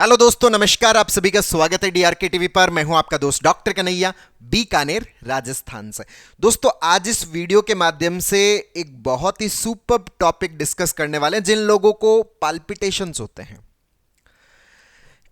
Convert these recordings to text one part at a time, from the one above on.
Hello दोस्तों, नमस्कार। आप सभी का स्वागत है डीआरके टीवी पर। मैं हूं आपका दोस्त डॉक्टर कन्हैया, बीकानेर, राजस्थान से। दोस्तों, आज इस वीडियो के माध्यम से एक बहुत ही सुपर टॉपिक डिस्कस करने वाले हैं। जिन लोगों को पाल्पिटेशंस होते हैं,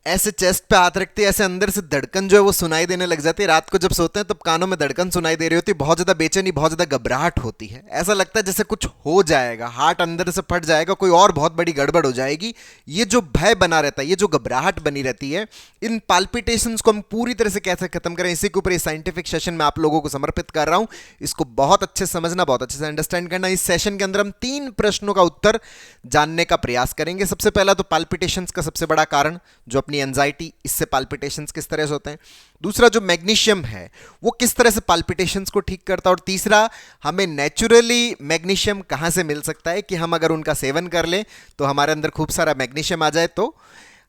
ऐसे चेस्ट पे हाथ रखते हैं, ऐसे अंदर से धड़कन जो है वो सुनाई देने लग जाती है। रात को जब सोते हैं तब कानों में धड़कन सुनाई दे रही होती है, बहुत ज़्यादा बेचैनी, बहुत ज़्यादा घबराहट होती है। ऐसा लगता है जैसे कुछ हो जाएगा, हार्ट अंदर से फट जाएगा, कोई और बहुत बड़ी गड़बड़ हो जाएगी। ये जो भय बना रहता है, ये जो घबराहट बनी रहती है, इन पाल्पिटेशंस को हम पूरी तरह से कैसे खत्म करें, इसी के ऊपर ये साइंटिफिक सेशन मैं आप लोगों को समर्पित कर रहा हूं। इसको बहुत अच्छे से समझना, बहुत अच्छे से अंडरस्टैंड करना। इस सेशन के अंदर हम 3 प्रश्नों का उत्तर जानने का प्रयास करेंगे। सबसे पहला तो पाल्पिटेशंस का सबसे बड़ा कारण जो अपनी एंजाइटी, इससे पाल्पिटेशंस किस तरह से होते हैं। दूसरा, जो मैग्नीशियम है वो किस तरह से पाल्पिटेशंस को ठीक करता है। और तीसरा, हमें नेचुरली मैग्नीशियम कहां से मिल सकता है कि हम अगर उनका सेवन कर लें तो हमारे अंदर खूब सारा मैग्नीशियम आ जाए, तो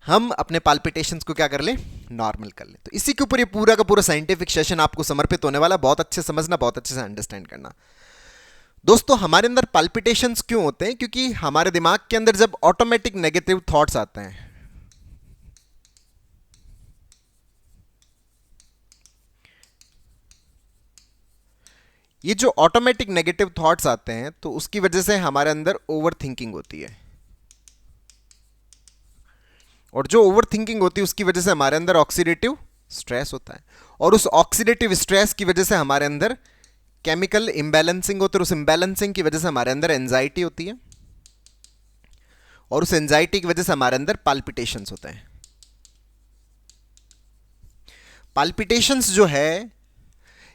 हम अपने पाल्पिटेशंस को क्या कर लें, नॉर्मल कर लें। तो इसी के ऊपर ये पूरा का पूरा साइंटिफिक सेशन आपको समर्पित होने वाला। बहुत अच्छे समझना, बहुत अच्छे से अंडरस्टैंड करना। दोस्तों, हमारे अंदर पाल्पिटेशंस क्यों होते हैं? क्योंकि हमारे दिमाग के अंदर जब ऑटोमेटिक नेगेटिव थॉट्स आते हैं, ये जो ऑटोमेटिक नेगेटिव थॉट्स आते हैं, तो उसकी वजह से हमारे अंदर ओवर थिंकिंग होती है। और जो ओवर थिंकिंग होती है उसकी वजह से हमारे अंदर ऑक्सीडेटिव स्ट्रेस होता है। और उस ऑक्सीडेटिव स्ट्रेस की वजह से हमारे अंदर केमिकल इम्बैलेंसिंग होती है। उस इम्बैलेंसिंग की वजह से हमारे अंदर एंजाइटी होती है। और उस एंजाइटी की वजह से हमारे अंदर पाल्पिटेशंस होते हैं। पाल्पिटेशंस जो है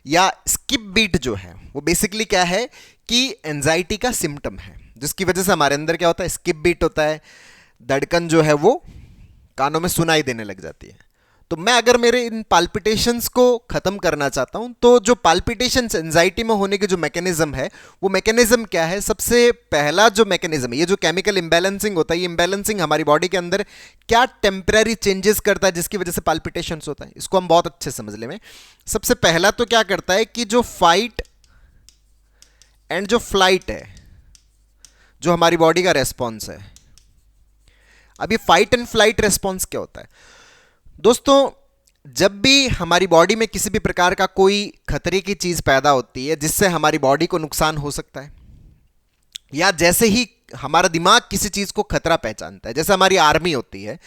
या स्किप बीट जो है, वो बेसिकली क्या है कि एंजाइटी का सिम्टम है, जिसकी वजह से हमारे अंदर क्या होता है, स्किप बीट होता है। धड़कन जो है वो कानों में सुनाई देने लग जाती है। तो मैं अगर मेरे इन पाल्पिटेशंस को खत्म करना चाहता हूं, तो जो पाल्पिटेशंस एंजाइटी में होने के जो मैकेनिज्म है, वो मैकेनिज्म क्या है? सबसे पहला जो मैकेनिज्म है, ये जो केमिकल इम्बैलेंसिंग होता है, ये इम्बैलेंसिंग हमारी बॉडी के अंदर क्या टेम्पररी चेंजेस करता है जिसकी वजह से पाल्पिटेशंस होता है, इसको हम बहुत अच्छे समझ लें। सबसे पहला तो क्या करता है कि जो फाइट एंड जो फ्लाइट है, जो हमारी बॉडी का रेस्पॉन्स है। अब ये फाइट एंड फ्लाइट रेस्पॉन्स क्या होता है दोस्तों? जब भी हमारी बॉडी में किसी भी प्रकार का कोई खतरे की चीज पैदा होती है जिससे हमारी बॉडी को नुकसान हो सकता है, या जैसे ही हमारा दिमाग किसी चीज को खतरा पहचानता है, जैसे हमारी आर्मी होती है,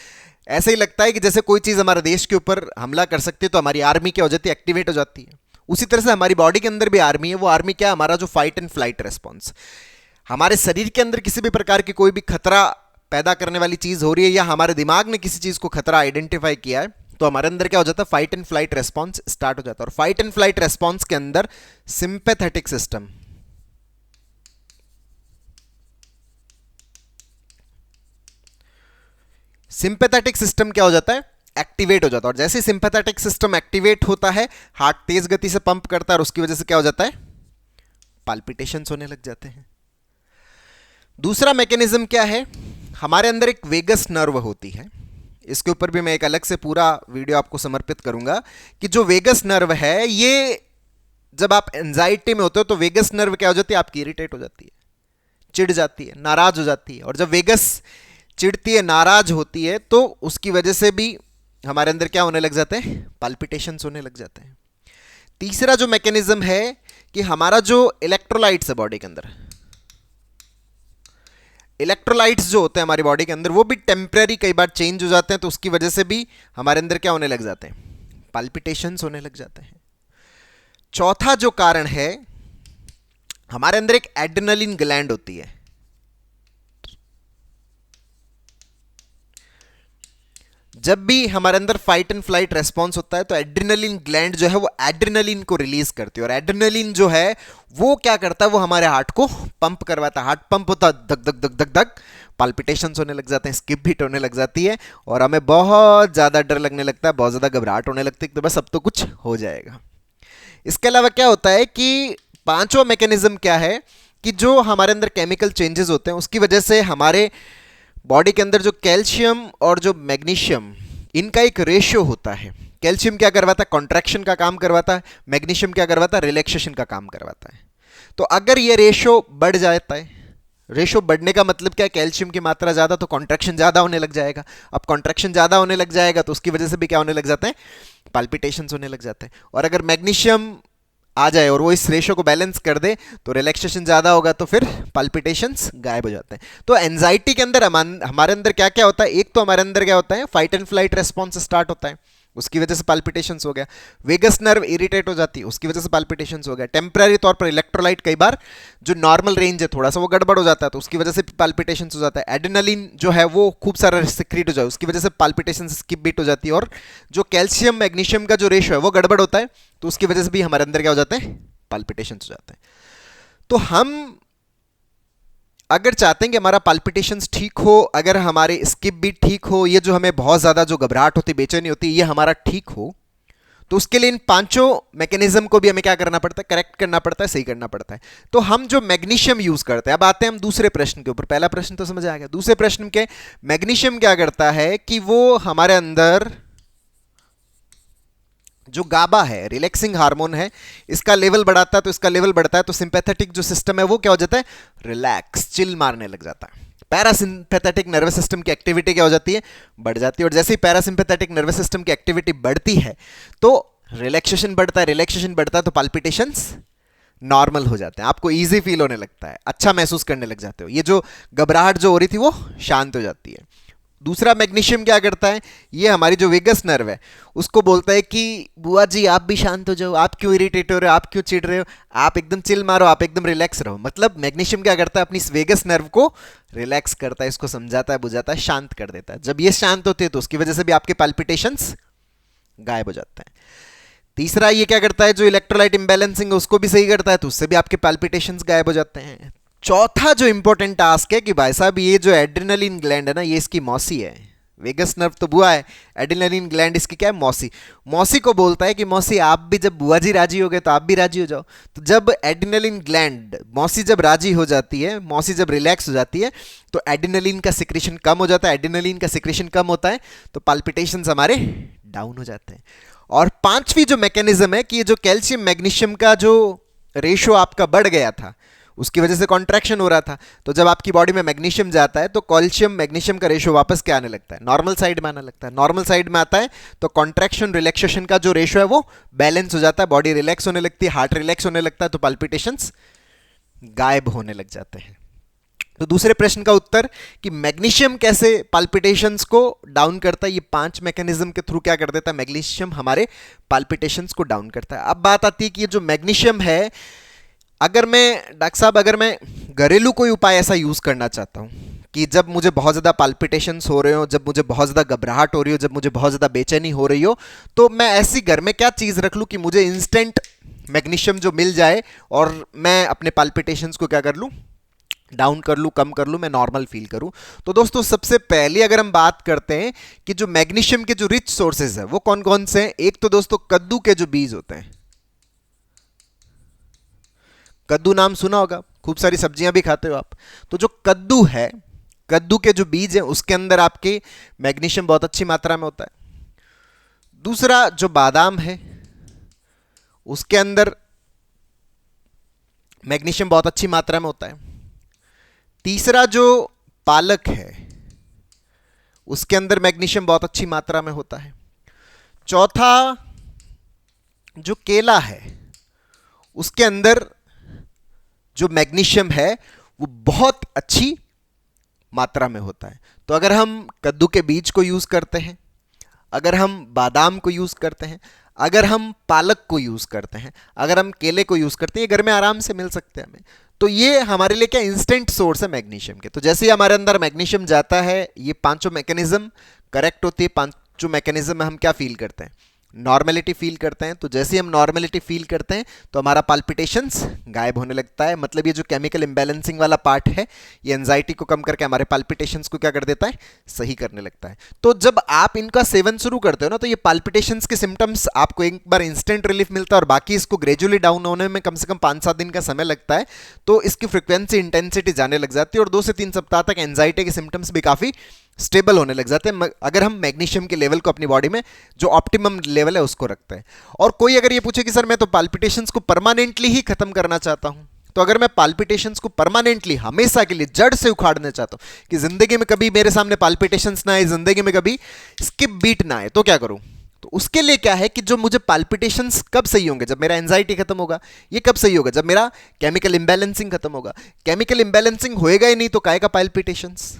ऐसे ही लगता है कि जैसे कोई चीज हमारे देश के ऊपर हमला कर सकती है तो हमारी आर्मी क्या हो जाती है, एक्टिवेट हो जाती है। उसी तरह से हमारी बॉडी के अंदर भी आर्मी है। वो आर्मी क्या है? हमारा जो फाइट एंड फ्लाइट रेस्पॉन्स। हमारे शरीर के अंदर किसी भी प्रकार की कोई भी खतरा पैदा करने वाली चीज हो रही है, या हमारे दिमाग ने किसी चीज को खतरा आइडेंटिफाई किया है, तो हमारे अंदर क्या हो जाता है, fight and flight response start हो जाता है। और फाइट एंड फ्लाइट रेस्पॉन्स के अंदर सिंपैथेटिक सिस्टम, सिंपैथेटिक सिस्टम क्या हो जाता है, एक्टिवेट हो जाता है। और जैसे सिंपैथेटिक सिस्टम एक्टिवेट होता है, हार्ट तेज गति से पंप करता है, और उसकी वजह से क्या हो जाता है, पाल्पिटेशंस होने लग जाते हैं। दूसरा मैकेनिज्म क्या है? हमारे अंदर एक वेगस नर्व होती है। इसके ऊपर भी मैं एक अलग से पूरा वीडियो आपको समर्पित करूंगा कि जो वेगस नर्व है, ये जब आप एंजाइटी में होते हो तो वेगस नर्व क्या हो जाती है, आपकी इरिटेट हो जाती है, चिढ़ जाती है, नाराज हो जाती है। और जब वेगस चिढ़ती है, नाराज होती है, तो उसकी वजह से भी हमारे अंदर क्या होने लग जाते हैं, पाल्पिटेशंस होने लग जाते हैं। तीसरा जो मैकेनिज्म है कि हमारा जो इलेक्ट्रोलाइट्स है बॉडी के अंदर, इलेक्ट्रोलाइट्स जो होते हैं हमारी बॉडी के अंदर, वो भी टेम्पररी कई बार चेंज हो जाते हैं, तो उसकी वजह से भी हमारे अंदर क्या होने लग जाते हैं, पाल्पिटेशंस होने लग जाते हैं। चौथा जो कारण है, हमारे अंदर एक एड्रेनलिन ग्लैंड होती है। जब भी हमारे अंदर फाइट एंड फ्लाइट रेस्पॉन्स होता है, तो एड्रेनलिन ग्लैंड जो है वो एड्रेनलिन को रिलीज करती है। और एड्रेनलिन जो है वो क्या करता है, वो हमारे हार्ट को पंप करवाता है। हार्ट पंप होता है, धक धक धक धक धक, पाल्पिटेशंस होने लग जाते हैं, स्किप बीट होने लग जाती है, और हमें बहुत ज्यादा डर लगने लगता है, बहुत ज्यादा घबराहट होने लगती है कि बस अब तो कुछ हो जाएगा। इसके अलावा क्या होता है कि पांचवा मैकेनिज्म क्या है कि जो हमारे अंदर केमिकल चेंजेस होते हैं, उसकी वजह से हमारे बॉडी के अंदर जो कैल्शियम और जो मैग्नीशियम, इनका एक रेशियो होता है। कैल्शियम क्या करवाता है, कॉन्ट्रैक्शन का काम करवाता है। मैग्नीशियम क्या करवाता है, रिलैक्सेशन का काम करवाता है। तो अगर ये रेशियो बढ़ जाता है, रेशो बढ़ने का मतलब क्या है, कैल्शियम की मात्रा ज्यादा तो कॉन्ट्रैक्शन ज्यादा होने लग जाएगा। अब कॉन्ट्रैक्शन ज्यादा होने लग जाएगा तो उसकी वजह से भी क्या होने लग जाते हैं, पाल्पिटेशंस होने लग जाते हैं। और अगर मैग्नीशियम आ जाए और वो इस रेशो को बैलेंस कर दे तो रिलैक्सेशन ज्यादा होगा तो फिर पाल्पिटेशंस गायब हो जाते हैं। तो एंजाइटी के अंदर हमारे अंदर क्या क्या होता है, एक तो हमारे अंदर क्या होता है, fight and flight response start होता है, उसकी वजह से पाल्पिटेशंस हो गया। वेगस नर्व इरिटेट हो जाती है, उसकी वजह से पाल्पिटेशंस हो गया। टेम्पररी तौर पर इलेक्ट्रोलाइट कई बार जो नॉर्मल रेंज है थोड़ा सा वो गड़बड़ हो जाता है तो उसकी वजह से पाल्पिटेशंस हो जाता है। एड्रेनलिन जो है वो खूब सारा सिक्रीट हो जाए उसकी वजह से पाल्पिटेशंस स्किप बीट हो जाती है। और जो कैल्शियम मैग्नीशियम का जो रेशो है वो गड़बड़ होता है तो उसकी वजह से भी हमारे अंदर क्या हो जाते हैं, पाल्पिटेशंस हो जाते हैं। तो हम अगर चाहते हैं कि हमारा पाल्पिटेशंस ठीक हो, अगर हमारे स्किप बीट ठीक हो, ये जो हमें बहुत ज़्यादा जो घबराहट होती, बेचैनी होती है, ये हमारा ठीक हो, तो उसके लिए इन पांचों मैकेनिज्म को भी हमें क्या करना पड़ता है, करेक्ट करना पड़ता है, सही करना पड़ता है। तो हम जो मैग्नीशियम यूज करते हैं, अब आते हैं हम दूसरे प्रश्न के ऊपर। पहला प्रश्न तो समझ आ गया, दूसरे प्रश्न के मैग्नीशियम क्या करता है कि वो हमारे अंदर जो गाबा है, रिलैक्सिंग हार्मोन है, इसका लेवल बढ़ाता है। तो इसका लेवल बढ़ता है तो सिंपैथेटिक जो सिस्टम है वो क्या हो जाता है, रिलैक्स, चिल मारने लग जाता है। पैरासिम्पैथेटिक नर्वस सिस्टम की एक्टिविटी क्या हो जाती है, बढ़ जाती है। और जैसे ही पैरासिम्पैथेटिक नर्वस सिस्टम की एक्टिविटी बढ़ती है तो रिलैक्सेशन बढ़ता है, रिलैक्सेशन बढ़ता है तो पाल्पिटेशंस नॉर्मल हो जाते हैं, आपको इजी फील होने लगता है, अच्छा महसूस करने लग जाते हो, ये जो घबराहट जो हो रही थी वो शांत हो जाती है। दूसरा मैग्नीशियम क्या करता है, ये हमारी जो वेगस नर्व है उसको बोलता है कि बुआ जी आप भी शांत हो जाओ, आप क्यों इरिटेट हो रहे हो, आप क्यों चिढ़ रहे हो, आप एकदम चिल मारो, आप एकदम रिलैक्स रहो। मतलब मैग्नीशियम क्या करता है, अपनी इस वेगस नर्व को रिलैक्स करता है, इसको समझाता है, बुझाता है, शांत कर देता है। जब ये शांत होते हैं तो उसकी वजह से भी आपके पाल्पिटेशंस गायब हो जाते हैं। तीसरा ये क्या करता है, जो इलेक्ट्रोलाइट इंबैलेंसिंग है उसको भी सही करता है तो उससे भी आपके पाल्पिटेशंस गायब हो जाते हैं। चौथा जो इंपॉर्टेंट टास्क है कि भाई साहब ये जो एड्रेनलिन ग्लैंड है ना, ये इसकी मौसी है। वेगस नर्व तो बुआ है, एड्रेनलिन ग्लैंड इसकी क्या है, मौसी। मौसी को बोलता है कि मौसी आप भी जब बुआ जी राजी हो गए तो आप भी राजी हो जाओ। तो जब एड्रेनलिन ग्लैंड, मौसी जब राजी हो जाती है, मौसी जब रिलैक्स हो जाती है तो एड्रेनलिन का सिक्रेशन कम हो जाता है। एड्रेनलिन का सिक्रेशन कम होता है तो पाल्पिटेशंस हमारे डाउन हो जाते हैं। और पांचवी जो मैकेनिज्म है कि ये जो कैल्शियम मैग्नीशियम का जो रेशो आपका बढ़ गया था उसकी वजह से कॉन्ट्रैक्शन हो रहा था, तो जब आपकी बॉडी में मैग्नीशियम जाता है तो कैल्शियम मैग्नीशियम का रेशो वापस क्या आने लगता है, नॉर्मल साइड में आने लगता है। नॉर्मल साइड में आता है तो कॉन्ट्रैक्शन रिलैक्सेशन का जो रेशो है वो बैलेंस हो जाता है, बॉडी रिलैक्स होने लगती है, हार्ट रिलैक्स होने लगता है तो पाल्पिटेशंस गायब होने लग जाते हैं। तो दूसरे प्रश्न का उत्तर कि मैग्नीशियम कैसे पाल्पिटेशंस को डाउन करता है, ये 5 मैकेनिज्म के थ्रू क्या कर देता है, मैग्नीशियम हमारे पाल्पिटेशंस को डाउन करता है। अब बात आती है कि ये जो मैग्नीशियम है, अगर मैं डॉक्टर साहब, अगर मैं घरेलू कोई उपाय ऐसा यूज करना चाहता हूं कि जब मुझे बहुत ज़्यादा पाल्पिटेशंस हो रहे हो, जब मुझे बहुत ज़्यादा घबराहट हो रही हो, जब मुझे बहुत ज़्यादा बेचैनी हो रही हो, तो मैं ऐसी घर में क्या चीज़ रख लूं कि मुझे इंस्टेंट मैग्नीशियम जो मिल जाए और मैं अपने पाल्पिटेशंस को क्या कर लूं, डाउन कर लूं, कम कर लूं, मैं नॉर्मल फील करूं। तो दोस्तों सबसे पहले अगर हम बात करते हैं कि जो मैग्नीशियम के जो रिच सोर्सेज है वो कौन कौन से हैं, एक तो दोस्तों कद्दू के जो बीज होते हैं, कद्दू नाम सुना होगा, खूब सारी सब्जियां भी खाते हो आप, तो जो कद्दू है, कद्दू के जो बीज हैं उसके अंदर आपके मैग्नीशियम बहुत अच्छी मात्रा में होता है। दूसरा जो बादाम है उसके अंदर मैग्नीशियम बहुत अच्छी मात्रा में होता है। तीसरा जो पालक है उसके अंदर मैग्नीशियम बहुत अच्छी मात्रा में होता है। चौथा जो केला है उसके अंदर जो मैग्नीशियम है वो बहुत अच्छी मात्रा में होता है। तो अगर हम कद्दू के बीज को यूज करते हैं, अगर हम बादाम को यूज करते हैं, अगर हम पालक को यूज करते हैं, अगर हम केले को यूज करते हैं, ये घर में आराम से मिल सकते हैं हमें। तो ये हमारे लिए क्या इंस्टेंट सोर्स है मैग्नीशियम के। तो जैसे ही हमारे अंदर मैग्नीशियम जाता है, ये पांचों मैकेनिज्म करेक्ट होती है, पांचों मैकेनिज्म में हम क्या फील करते हैं, नॉर्मेलिटी फील करते हैं। तो जैसे ही हम नॉर्मेलिटी फील करते हैं तो हमारा पाल्पिटेशंस गायब होने लगता है। मतलब ये जो केमिकल इंबैलेंसिंग वाला पार्ट है ये एंजाइटी को कम करके हमारे पाल्पिटेशंस को क्या कर देता है, सही करने लगता है। तो जब आप इनका सेवन शुरू करते हो ना तो ये पाल्पिटेशंस के सिम्टम्स आपको एक बार इंस्टेंट रिलीफ मिलता है और बाकी इसको ग्रेजुअली डाउन होने में कम से कम 5-7 दिन का समय लगता है। तो इसकी फ्रिक्वेंसी इंटेंसिटी जाने लग जाती है और 2 से 3 सप्ताह तक एंजाइटी के सिम्टम्स भी काफ़ी स्टेबल होने लग जाते हैं, अगर हम मैग्नीशियम के लेवल को अपनी बॉडी में जो ऑप्टिमम लेवल है उसको रखते हैं। और कोई अगर ये पूछे कि सर मैं तो पाल्पिटेशंस को परमानेंटली ही खत्म करना चाहता हूं, तो अगर मैं पाल्पिटेशंस को परमानेंटली हमेशा के लिए जड़ से उखाड़ना चाहता हूं कि जिंदगी में कभी मेरे सामने पाल्पिटेशंस ना आए, जिंदगी में कभी स्किप बीट ना आए, तो क्या करूं? तो उसके लिए क्या है कि जो मुझे पाल्पिटेशंस कब सही होंगे? जब मेरा एंजाइटी खत्म होगा। ये कब सही होगा? जब मेरा केमिकल इंबैलेंसिंग खत्म होगा। केमिकल इंबैलेंसिंग होएगा ही नहीं तो काहे का पाल्पिटेशंस?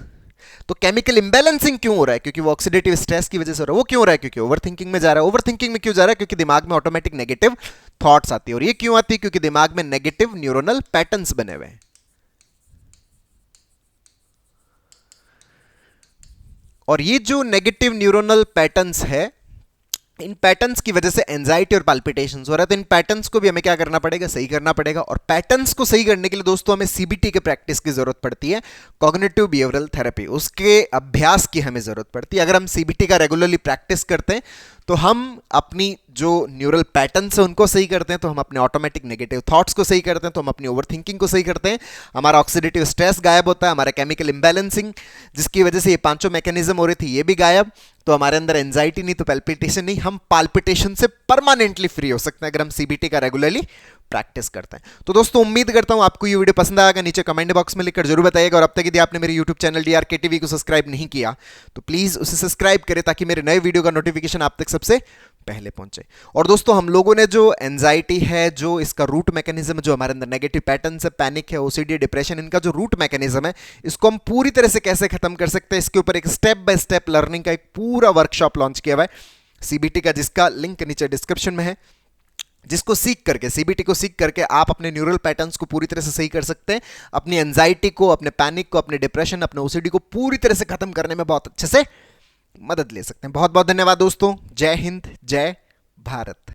तो केमिकल इंबैलेंसिंग क्यों हो रहा है? क्योंकि वो ऑक्सीडेटिव स्ट्रेस की वजह से हो रहा है। वो क्यों हो रहा है? क्योंकि ओवर थिंकिंग में जा रहा है। ओवर थिंकिंग में क्यों जा रहा है? क्योंकि दिमाग में ऑटोमेटिक नेगेटिव थॉट्स आती है। और ये क्यों आती है? क्योंकि दिमाग में नेगेटिव न्यूरोनल पैटर्न्स बने हुए हैं। और ये जो नेगेटिव न्यूरोनल पैटर्न्स है, इन पैटर्न्स की वजह से एंजाइटी और पाल्पिटेशंस हो रहा है। तो इन पैटर्न्स को भी हमें क्या करना पड़ेगा? सही करना पड़ेगा। और पैटर्न्स को सही करने के लिए दोस्तों हमें सीबीटी के प्रैक्टिस की जरूरत पड़ती है, कॉग्निटिव बिहेवियरल थेरेपी, उसके अभ्यास की हमें जरूरत पड़ती है। अगर हम सीबीटी का रेगुलरली प्रैक्टिस करते हैं तो हम अपनी जो न्यूरल पैटर्न्स है उनको सही करते हैं, तो हम अपने ऑटोमेटिक नेगेटिव थॉट्स को सही करते हैं, तो हम अपनी ओवर थिंकिंग को सही करते हैं, हमारा ऑक्सीडेटिव स्ट्रेस गायब होता है, हमारा केमिकल इंबैलेंसिंग जिसकी वजह से ये पांचों मैकेनिज्म हो रही थी ये भी गायब। तो हमारे अंदर एंजाइटी नहीं तो पैल्पिटेशन नहीं, हम पाल्पिटेशन से परमानेंटली फ्री हो सकते हैं अगर हम सीबीटी का रेगुलरली प्रैक्टिस करते हैं। तो दोस्तों उम्मीद करता हूं आपको ये वीडियो पसंद आएगा। नीचे कमेंट बॉक्स में लिखकर जरूर बताइएगा। और अब तक यदि आपने मेरे यूट्यूब चैनल डीआरके टीवी को सब्सक्राइब नहीं किया तो प्लीज उसे सब्सक्राइब करें ताकि मेरे नए वीडियो का नोटिफिकेशन आप तक सबसे पहले पहुंचे। और दोस्तों हम लोगों ने जो एंजाइटी है, जो इसका रूट मैकेनिज्म, जो हमारे अंदर नेगेटिव पैटर्न है, पैनिक है, ओसीडी, डिप्रेशन, इनका जो रूट मैकेनिज्म है, इसको हम पूरी तरह से कैसे खत्म कर सकते हैं, इसके ऊपर एक स्टेप बाय स्टेप लर्निंग का एक पूरा वर्कशॉप लॉन्च किया हुआ है सीबीटी का, जिसका लिंक नीचे डिस्क्रिप्शन में है, जिसको सीख करके, सीबीटी को सीख करके आप अपने न्यूरल पैटर्न्स को पूरी तरह से सही कर सकते हैं, अपनी एंजाइटी को, अपने पैनिक को, अपने डिप्रेशन, अपने ओसीडी को पूरी तरह से खत्म करने में बहुत अच्छे से मदद ले सकते हैं। बहुत बहुत धन्यवाद दोस्तों। जय हिंद, जय भारत।